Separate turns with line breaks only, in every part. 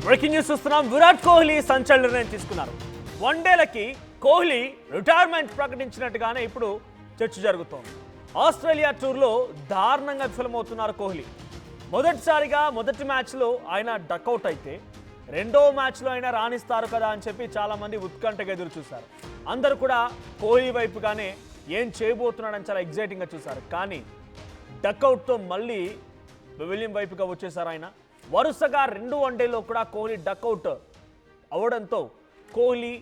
Breaking news చూస్తున్నాం. విరాట్ కోహ్లీ సంచలన నిర్ణయం తీసుకున్నారు. వన్డేలకి కోహ్లీ రిటైర్మెంట్ ప్రకటించినట్టుగానే ఇప్పుడు చర్చ జరుగుతోంది. ఆస్ట్రేలియా టూర్లో దారుణంగా విఫలమవుతున్నారు కోహ్లీ. మొదటిసారిగా మొదటి మ్యాచ్లో ఆయన డక్అవుట్ అయితే రెండో మ్యాచ్లో అయినా రాణిస్తారు కదా అని చెప్పి చాలామంది ఉత్కంఠగా ఎదురు చూశారు. అందరూ కూడా కోహ్లీ వైపుగానే ఏం చేయబోతున్నాడని చాలా ఎగ్జైటింగ్గా చూశారు. కానీ డక్అవుట్తో మళ్ళీ పెవిలియన్ వైపుగా వచ్చేసారు ఆయన. వరుసగా 2 వన్డేలో కూడా కోహ్లీ డక్అవుట్ అవడంతో కోహ్లీ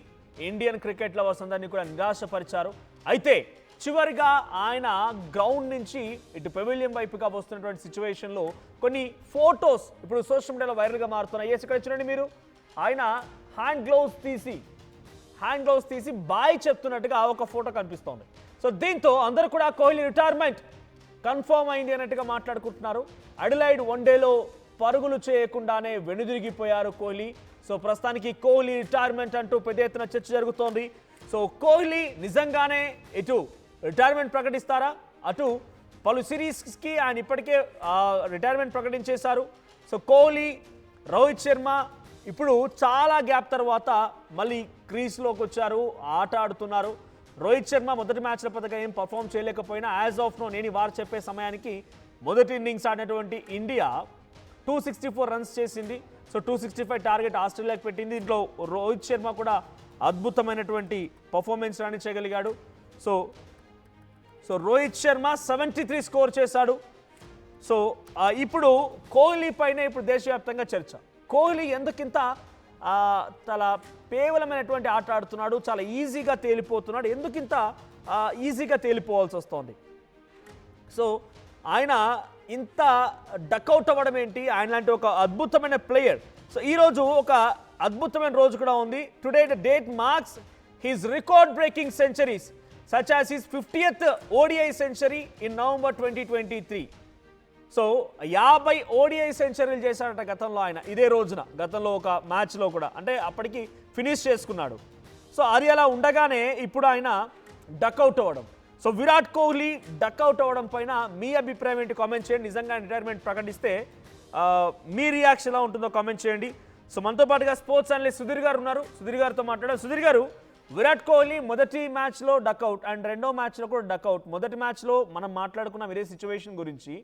ఇండియన్ క్రికెట్ లవర్స్ అందరినీ కూడా నిరాశపరిచారు. అయితే చివరిగా ఆయన గ్రౌండ్ నుంచి ఇటు పెవిలియన్ వైపుగా వస్తున్నటువంటి సిచ్యువేషన్లో కొన్ని ఫొటోస్ ఇప్పుడు సోషల్ మీడియాలో వైరల్గా మారుతున్నాయి. ఇక్కడ చూడండి మీరు, ఆయన హ్యాండ్ గ్లౌస్ తీసి బాయ్ చెప్తున్నట్టుగా ఒక ఫోటో కనిపిస్తోంది. సో దీంతో అందరూ కూడా కోహ్లీ రిటైర్మెంట్ కన్ఫర్మ్ అయింది అన్నట్టుగా మాట్లాడుకుంటున్నారు. అడిలైడ్ వన్డేలో పరుగులు చేయకుండానే వెనుదిరిగిపోయారు కోహ్లీ. సో ప్రస్తుతానికి కోహ్లీ రిటైర్మెంట్ అంటూ పెద్ద ఎత్తున చర్చ జరుగుతోంది. సో కోహ్లీ నిజంగానే ఇటు రిటైర్మెంట్ ప్రకటిస్తారా, అటు పలు సిరీస్కి ఆయన ఇప్పటికే రిటైర్మెంట్ ప్రకటించేశారు. సో కోహ్లీ, రోహిత్ శర్మ ఇప్పుడు చాలా గ్యాప్ తర్వాత మళ్ళీ క్రీజ్లోకి వచ్చారు, ఆట ఆడుతున్నారు. రోహిత్ శర్మ మొదటి మ్యాచ్ల పథకం ఏం పర్ఫామ్ చేయలేకపోయినా యాజ్ ఆఫ్ నో నేను వారు చెప్పే సమయానికి మొదటి ఇన్నింగ్స్ ఆడినటువంటి ఇండియా 264 రన్స్ చేసింది. సో 265 టార్గెట్ ఆస్ట్రేలియాకి పెట్టింది. దీంట్లో రోహిత్ శర్మ కూడా అద్భుతమైనటువంటి పర్ఫార్మెన్స్ రాణించగలిగాడు. సో రోహిత్ శర్మ 73 స్కోర్ చేశాడు. సో ఇప్పుడు కోహ్లీ పైన ఇప్పుడు దేశవ్యాప్తంగా చర్చ. కోహ్లీ ఎందుకింత చాలా కేవలమైనటువంటి ఆట ఆడుతున్నాడు, చాలా ఈజీగా తేలిపోతున్నాడు, ఎందుకింత ఈజీగా తేలిపోవాల్సి వస్తుంది? సో ఆయన ఇంత డక్అవుట్ అవ్వడం ఏంటి? ఆయన లాంటి ఒక అద్భుతమైన ప్లేయర్. సో ఈరోజు ఒక అద్భుతమైన రోజు కూడా ఉంది. Today the date marks his record breaking centuries such as his 50th ODI century in November 2023. So 50 ODI సెంచరీలు చేశాడట గతంలో ఆయన ఇదే రోజున. గతంలో ఒక మ్యాచ్లో కూడా, అంటే అప్పటికి ఫినిష్ చేసుకున్నాడు. సో అది అలా ఉండగానే ఇప్పుడు ఆయన డక్అవుట్ అవ్వడం. సో విరాట్ కోహ్లీ డక్అవుట్ అవ్వడం పైన మీ అభిప్రాయం ఏంటి? కామెంట్ చేయండి. నిజంగా రిటైర్మెంట్ ప్రకటిస్తే మీ రియాక్షన్ ఎలా ఉంటుందో కామెంట్ చేయండి. సో మనతో పాటుగా స్పోర్ట్స్ అనలిస్ట్ సుధీర్ గారు ఉన్నారు. సుధీర్ గారితో మాట్లాడారు. సుధీర్ గారు, విరాట్ కోహ్లీ మొదటి మ్యాచ్లో డక్అవుట్ అండ్ రెండో మ్యాచ్లో కూడా డక్అవుట్. మొదటి మ్యాచ్లో మనం మాట్లాడుకున్న ఇదే సిచ్యువేషన్ గురించి.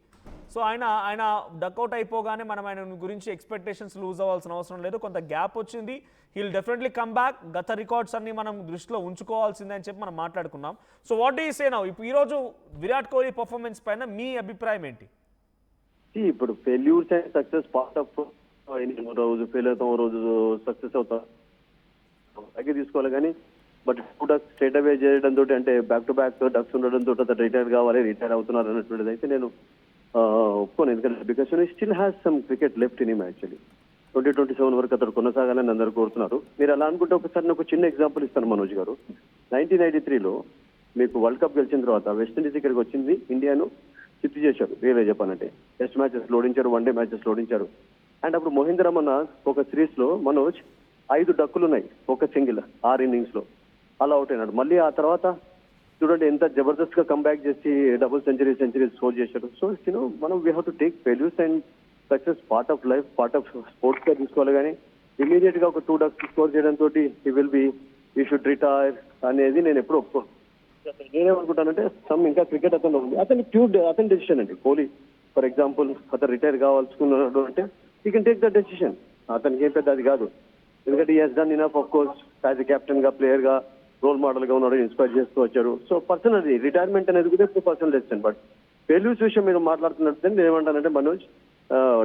సో ఆయన డక్అవుట్ అయిపోగానే మనం ఆయన గురించి ఎక్స్పెక్టేషన్స్ లూజ్ అవ్వాల్సిన అవసరం లేదు. కొంత గ్యాప్ వచ్చింది. Heal definitely come back. గత రికార్డ్స్ అన్ని మనం దృష్టిలో ఉంచుకోవాల్సిందే అని చెప్పి మనం మాట్లాడుకున్నాం. So what do you say now? ఇప్పుడు ఈరోజు విరాట్ కోహ్లీ పర్ఫార్మెన్స్ పైన మీ అభిప్రాయం ఏంటి?
ఇప్పుడు failures and success part of రోజు ఫెయిల్ అవుతాం, రోజు సక్సెస్ అవుతాం అలాగే తీసుకోవాలి. కానీ బట్ 2 డక్స్ స్ట్రేట్ అవే చేయడంతో, అంటే బ్యాక్ టు బ్యాక్ డక్స్ ఉండడంతో అతను రిటైర్ కావాలి, రిటైర్ అవుతున్నారు అన్నటువంటిది అయితే నేను ఒప్పుకోను. ఎందుకంటే because still has some cricket left in him. Actually 2027 వరకు అతను కొనసాగాలని అందరూ కోరుతున్నారు. మీరు అలా అనుకుంటే ఒకసారి ఒక చిన్న ఎగ్జాంపుల్ ఇస్తాను మనోజ్ గారు. 1993లో మీకు వరల్డ్ కప్ గెలిచిన తర్వాత వెస్టిండీస్ ఇక్కడికి వచ్చింది, ఇండియాను చిత్తు చేశారు. రియల్గా చెప్పాలంటే టెస్ట్ మ్యాచెస్ లోడించారు, వన్డే మ్యాచెస్ లోడించారు. అండ్ అప్పుడు మహేంద్ర మన ఒక సిరీస్ లో మనోజ్ 5 డక్కులు ఉన్నాయి, ఒక సింగిల్ 6 innings లో అలా అవుట్ అయినాడు. మళ్ళీ ఆ తర్వాత చూడండి ఎంత జబర్దస్త్ గా కంబ్యాక్ చేసి డబుల్ సెంచరీ స్కోర్ చేశాడు. సో మనం we have to take failures and success part of life, part of sports గా తీసుకోవాలి. కానీ ఇమీడియట్ గా ఒక 2 డక్స్ స్కోర్ చేయడంతో ఈ will be you should retire అనేది నేను ఎప్పుడు ఒప్పుకోను. నేనేమనుకుంటానంటే ఇంకా క్రికెట్ అతను ఉంది, అతని డెసిషన్ అండి. కోహ్లీ ఫర్ ఎగ్జాంపుల్ అతను రిటైర్ కావాల్సుకున్నాడు అంటే you can take the decision. అతనికి ఏం పెద్ద అది కాదు. ఎందుకంటే ఈ he's done enough of course as a captain గా, ప్లేయర్ గా, రోల్ మోడల్ గా ఉన్నాడు, ఇన్స్పైర్ చేస్తూ వచ్చారు. సో పర్సనల్ రిటైర్మెంట్ అనేది కూడా ఇప్పుడు పర్సనల్ డెసిషన్. బట్ ఫెయిల్యూర్స్ విషయం మీరు మాట్లాడుతున్నట్టు నేను ఏమంటానంటే మనోజ్,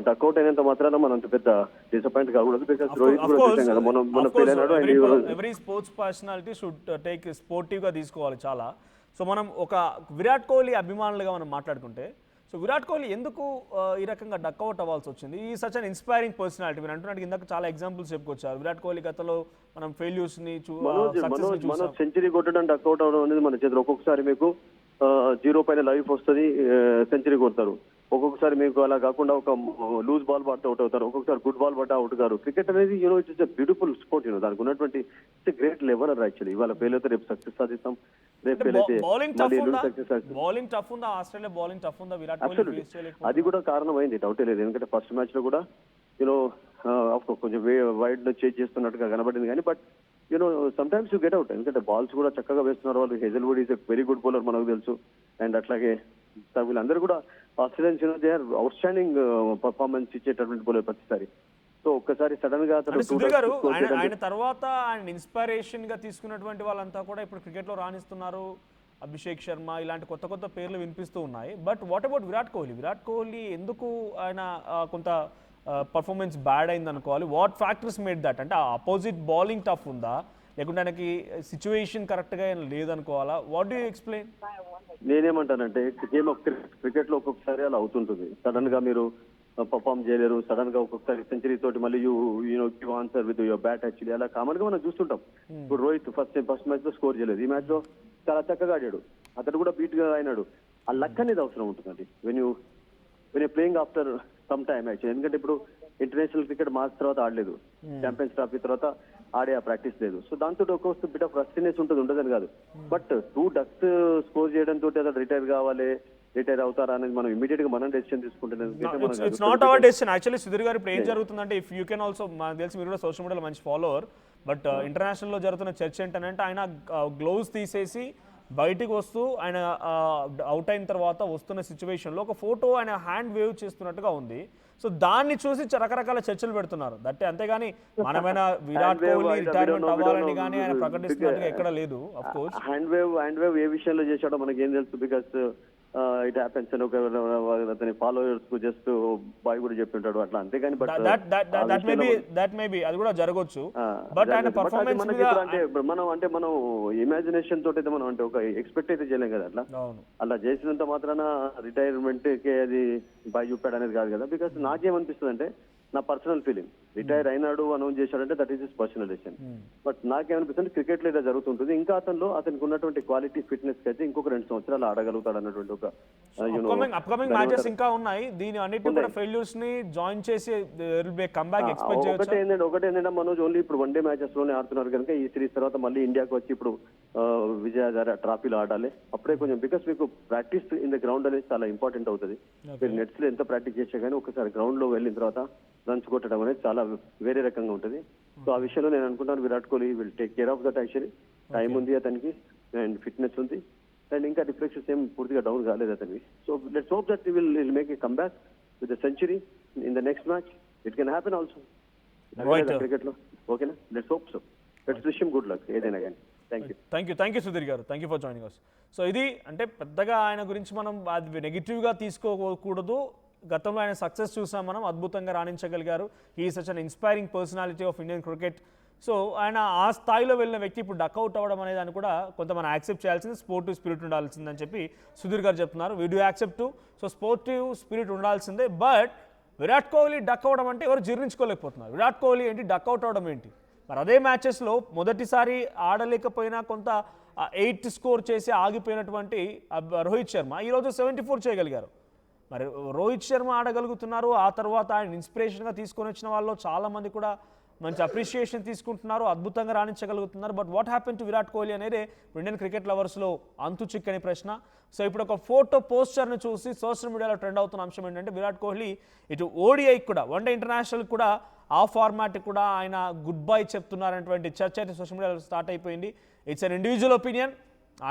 డక్అవుట్ అయినంత మాత్రాన మనం అంత పెద్ద డిసప్పాయింట్ కాకూడదు. బికాస్ రోహిత్ కూడా చూసాం కదా మన ఫెయిల్ అయినాడు.
Every sports personality should take sportive గా తీసుకోవాలి చాలా. సో మనం ఒక విరాట్ కోహ్లీ అభిమానులుగా మనం మాట్లాడుకుంటే, సో విరాట్ కోహ్లీ ఎందుకు ఈ రకంగా డక్అవుట్ అవ్వాల్సి వచ్చింది? ఈ సచ్ అన్ ఇన్స్పైరింగ్ పర్సనాలిటీ. మీరు అంటున్నట్టు ఇందాక చాలా ఎగ్జాంపుల్స్ చెప్పుకొచ్చారు. విరాట్ కోహ్లీ గతంలో మనం ఫెయిల్యూర్స్ ని
సెంచరీ కొట్టడం, డక్అవుట్ అవడం అనేది మన చేతిలో. ఒక్కొక్కసారి మీకు 0 పైన లైఫ్ వస్తుంది, సెంచరీ కొడతారు. ఒక్కొక్కసారి మీకు అలా కాకుండా ఒక లూజ్ బాల్ పడితే అవుట్ అవుతారు, ఒక్కొక్కసారి గుడ్ బాల్ పడ్డా అవుట్ గారు. క్రికెట్ అనేది ఇట్స్ బ్యూటిఫుల్ స్పోర్ట్. దానికి ఉన్నటువంటి గ్రేట్ లెవెల్ యాక్చువల్లీ. ఇవాళ ఫెయిల్ అయితే రేపు సక్సెస్ సాధిస్తాం, రేపు ఫెయిల్ అయితే
బౌలింగ్ టఫ్ ఉందా? ఆస్ట్రేలియా బౌలింగ్ టఫ్ ఉందా? విరాట్ కోహ్లీ
అది కూడా కారణమైంది, డౌటే లేదు. ఎందుకంటే ఫస్ట్ మ్యాచ్ లో కూడా కొంచెం వైడ్ చేజ్ చేస్తున్నట్టుగా కనబడింది కానీ but sometimes you get out. ఎందుకంటే బాల్స్ కూడా చక్కగా వేస్తున్నారు వాళ్ళు. Hazlewood is a very good bowler మనకు తెలుసు. అండ్ అట్లాగే వీళ్ళందరూ కూడా Australians they are outstanding performance ఇచ్చేటటువంటి బౌలర్ ప్రతిసారి. సో ఒక్కసారి సడన్ గా
సుధీర్ గారు ఆయన తర్వాత ఆయన ఇన్స్పిరేషన్ గా తీసుకున్నటువంటి వాళ్ళంతా కూడా ఇప్పుడు క్రికెట్ లో రాణిస్తున్నారు. అభిషేక్ శర్మ ఇలాంటి కొత్త కొత్త పేర్లు వినిపిస్తూ ఉన్నాయి. But what about Virat Kohli ఎందుకు ఆయన కొంత పర్ఫార్మెన్స్ బ్యాడ్ అయింది అనుకోవాలి? What factors made that? అంటే అపోజిట్ బౌలింగ్ టఫ్ ఉందా, లేకుంటే ఆయనకి సిచ్యువేషన్ కరెక్ట్గా లేదనుకోవాలా? What do you explain?
నేనేమంటానంటే గేమ్ ఆఫ్ క్రికెట్ లో ఒక్కొక్కసారి అలా అవుతుంటుంది. సడన్ గా మీరు పర్ఫామ్ చేయలేరు. సడన్ గా ఒక్కొక్కసారి సెంచరీ తోటి మళ్ళీ give answer with your bat actually అలా కామన్ గా మనం చూస్తుంటాం. ఇప్పుడు రోహిత్ ఫస్ట్ మ్యాచ్ లో స్కోర్ చేయలేదు. ఈ మ్యాచ్ లో చాలా చక్కగా ఆడాడు. అతడు కూడా బీట్ గా అయినాడు. ఆ లక్ అనేది అవసరం ఉంటుందండి when you playing after some time actually. ఎందుకంటే ఇప్పుడు ఇంటర్నేషనల్ క్రికెట్ మార్క్స్ తర్వాత ఆడలేదు, ఛాంపియన్స్ ట్రోఫీ తర్వాత ఆడే ఆ ప్రాక్టీస్ లేదు. సో దాంతో ఒక్కొక్క బిట్ ఆఫ్ రస్టినెస్ ఉండదని కాదు. బట్ 2 ducks స్కోర్ చేయడంతో అతను రిటైర్ అవుతారా అనేది మనం ఇమీడియట్ గా మనం డెసిషన్ తీసుకుంటే
it's not our decision actually. Sudheer గారు ఇప్పుడు ఏం జరుగుతుందంటే, ఇఫ్ యూ కెన్ ఆల్సో, మనకు తెలిసి మీరు కూడా సోషల్ మీడియాలో మంచి ఫాలోవర్, బట్ ఇంటర్నేషనల్ లో జరుగుతున్న చర్చ ఏంటంటే ఆయన గ్లోవ్స్ తీసేసి బయటికి వస్తూ ఆయన అవుట్ అయిన తర్వాత వస్తున్న సిచ్యువేషన్లో ఒక ఫోటో ఆయన హ్యాండ్ వేవ్ చేస్తున్నట్టుగా ఉంది. సో దాన్ని చూసి రకరకాల చర్చలు పెడుతున్నారు. దట్టే అంతేగాని మనమైనా విరాట్ కోహ్లీ రిటైర్మెంట్ అవ్వాలని కానీ ఆయన ప్రకటిస్తున్నట్టుగా ఎక్కడ లేదు. ఆఫ్ కోర్స్
హ్యాండ్ వేవ్ ఏ విషయంలో చేశాడో మనకి ఏం తెలుసు, బికాస్ ఇట్ హ్యాపెన్స్ అని ఒక అతని ఫాలోవర్స్ కు జస్ట్ బాయ్ కూడా చెప్తుంటాడు అట్లా, అంతేగాని
దట్ మే బి అది కూడా జరగొచ్చు. బట్ ఆయన పర్ఫార్మెన్స్
అంటే మనం ఇమాజినేషన్ తోటి అయితే మనం అంటే ఒక ఎక్స్పెక్ట్ అయితే చేయలేం కదా. అలా చేసినంత మాత్రాన రిటైర్మెంట్ కి అది బాయ్ చూపాడు అనేది కాదు కదా. బికాస్ నాకేమనిపిస్తుంది అంటే, నా పర్సనల్ ఫీలింగ్, రిటైర్ అయినాడు అనౌన్స్ చేశాడంటే that is his personal decision. But నాకేమనిపిస్తుంది, క్రికెట్ లో ఇలా జరుగుతుంటుంది. ఇంకా అతనికి ఉన్నటువంటి క్వాలిటీ ఫిట్నెస్ కి అయితే ఇంకొక 2 సంవత్సరాలు ఆడగలుగుతాడు అన్నటువంటి ఒక
అప్కమింగ్ మ్యాచెస్ ఇంకా ఉన్నాయి. దీని అన్నిటి కూడా ఫెయిల్యూర్స్ ని జాయిన్ చేసి కంబ్యాక్ ఎక్స్పెక్ట్ చేయొచ్చు.
ఒకటి ఏంటంటే మనోజ్ ఓన్లీ ఇప్పుడు 1 day మ్యాచెస్ లోనే ఆడుతున్నారు కనుక ఈ సిరీస్ తర్వాత మళ్ళీ ఇండియాకి వచ్చి ఇప్పుడు విజయధార ట్రాఫీలో ఆడాలి. అప్పుడే కొంచెం, బికాస్ మీకు ప్రాక్టీస్ ఇన్ ద గ్రౌండ్ అనేది చాలా ఇంపార్టెంట్ అవుతుంది. మీరు నెట్స్ లో ఎంత ప్రాక్టీస్ చేసా కానీ ఒకసారి గ్రౌండ్ లో వెళ్ళిన తర్వాత రన్స్ కొట్టడం అనేది చాలా వేరే రకంగా ఉంటుంది. సో ఆ విషయంలో నేను అనుకుంటాను Virat Kohli will take care of that. Actually time ఉంది అతనికి అండ్ ఫిట్నెస్ ఉంది అండ్ ఇంకా రిఫ్లెక్షన్స్ ఏం పూర్తిగా డౌన్ కాలేదు అతనికి. So let's hope that will make a comeback with century in the next match. It can happen also cricket లో. ఓకేనా, let's hope so. Let's wish him good luck ఏదైనా కానీ.
Thank you Sudheer గారు, thank you for joining us. So ఇది అంటే పెద్దగా ఆయన గురించి మనం అది నెగిటివ్గా తీసుకోకూడదు. గతంలో ఆయన సక్సెస్ చూసాం మనం, అద్భుతంగా రాణించగలిగారు. He such an inspiring personality of Indian cricket. So ఆయన ఆ స్థాయిలో వెళ్ళిన వ్యక్తి ఇప్పుడు డక్అవుట్ అవ్వడం అనేది అని కూడా కొంత మనం యాక్సెప్ట్ చేయాల్సింది, స్పోర్టివ్ స్పిరిట్ ఉండాల్సిందని చెప్పి సుధీర్ గారు చెప్తున్నారు. We do accept to. So sportive spirit ఉండాల్సిందే. బట్ విరాట్ కోహ్లీ డక్ అవ్వడం అంటే ఎవరు జీర్ణించుకోలేకపోతున్నారు. విరాట్ కోహ్లీ ఏంటి, డక్అవుట్ అవ్వడం ఏంటి? మరి అదే మ్యాచెస్లో మొదటిసారి ఆడలేకపోయినా కొంత 8 స్కోర్ చేసి ఆగిపోయినటువంటి రోహిత్ శర్మ ఈరోజు 74 చేయగలిగారు. మరి రోహిత్ శర్మ ఆడగలుగుతున్నారు. ఆ తర్వాత ఆయన ఇన్స్పిరేషన్గా తీసుకొని వచ్చిన వాళ్ళు చాలామంది కూడా మంచి అప్రిషియేషన్ తీసుకుంటున్నారు, అద్భుతంగా రాణించగలుగుతున్నారు. But what happen to Virat Kohli అనేది ఇండియన్ క్రికెట్ లవర్స్లో అంతు చిక్కని ప్రశ్న. సో ఇప్పుడు ఒక ఫోటో పోస్టర్ని చూసి సోషల్ మీడియాలో ట్రెండ్ అవుతున్న అంశం ఏంటంటే, విరాట్ కోహ్లీ ఇటు ఓడిఐ కూడా, వన్డే ఇంటర్నేషనల్ కూడా, ఆ ఫార్మాట్ కూడా ఆయన గుడ్ బై చెప్తున్నారనేటువంటి చర్చ అయితే సోషల్ మీడియాలో స్టార్ట్ అయిపోయింది. ఇట్స్ అన్ ఇండివిజువల్ ఒపీనియన్,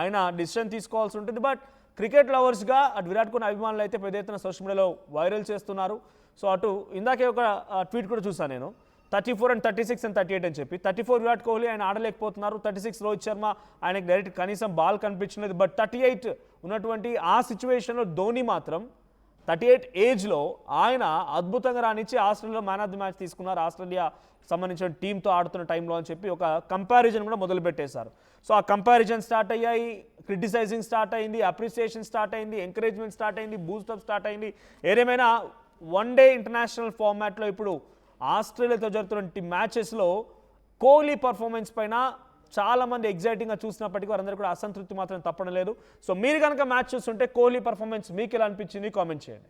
ఆయన డిసిషన్ తీసుకోవాల్సి ఉంటుంది. బట్ క్రికెట్ లవర్స్గా అటు విరాట్ కోహ్లీ అభిమానులు అయితే పెద్ద ఎత్తున సోషల్ మీడియాలో వైరల్ చేస్తున్నారు. సో అటు ఇందాకే ఒక ట్వీట్ కూడా చూసాను నేను, 34 and 36 and 38 అని చెప్పి. 34 విరాట్ కోహ్లీ, ఆయన ఆడలేకపోతున్నారు. 36 రోహిత్ శర్మ, ఆయనకి డైరెక్ట్ కనీసం బాల్ కనిపించలేదు. బట్ 38 ఉన్నటువంటి ఆ సిచ్యువేషన్లో ధోని మాత్రం 38 ఏజ్లో ఆయన అద్భుతంగా రానిచ్చి ఆస్ట్రేలియాలో మ్యాన్ ఆఫ్ ది మ్యాచ్ తీసుకున్నారు. ఆస్ట్రేలియా సంబంధించిన టీంతో ఆడుతున్న టైంలో అని చెప్పి ఒక కంపారిజన్ కూడా మొదలుపెట్టేశారు. సో ఆ కంపారిజన్ స్టార్ట్ అయ్యాయి, క్రిటిసైజింగ్ స్టార్ట్ అయింది, అప్రిసియేషన్ స్టార్ట్ అయింది, ఎంకరేజ్మెంట్ స్టార్ట్ అయింది, బూస్టప్ స్టార్ట్ అయింది. ఏదేమైనా వన్డే ఇంటర్నేషనల్ ఫార్మాట్లో ఇప్పుడు ఆస్ట్రేలియాతో జరుగుతున్న మ్యాచెస్లో కోహ్లీ పర్ఫార్మెన్స్ పైన చాలామంది ఎగ్జైటింగ్గా చూసినప్పటికీ వారందరూ కూడా అసంతృప్తి మాత్రం తప్పడం లేదు. సో మీరు కనుక మ్యాచ్ చూస్తుంటే కోహ్లీ పర్ఫార్మెన్స్ మీకు ఎలా అనిపించింది కామెంట్ చేయండి.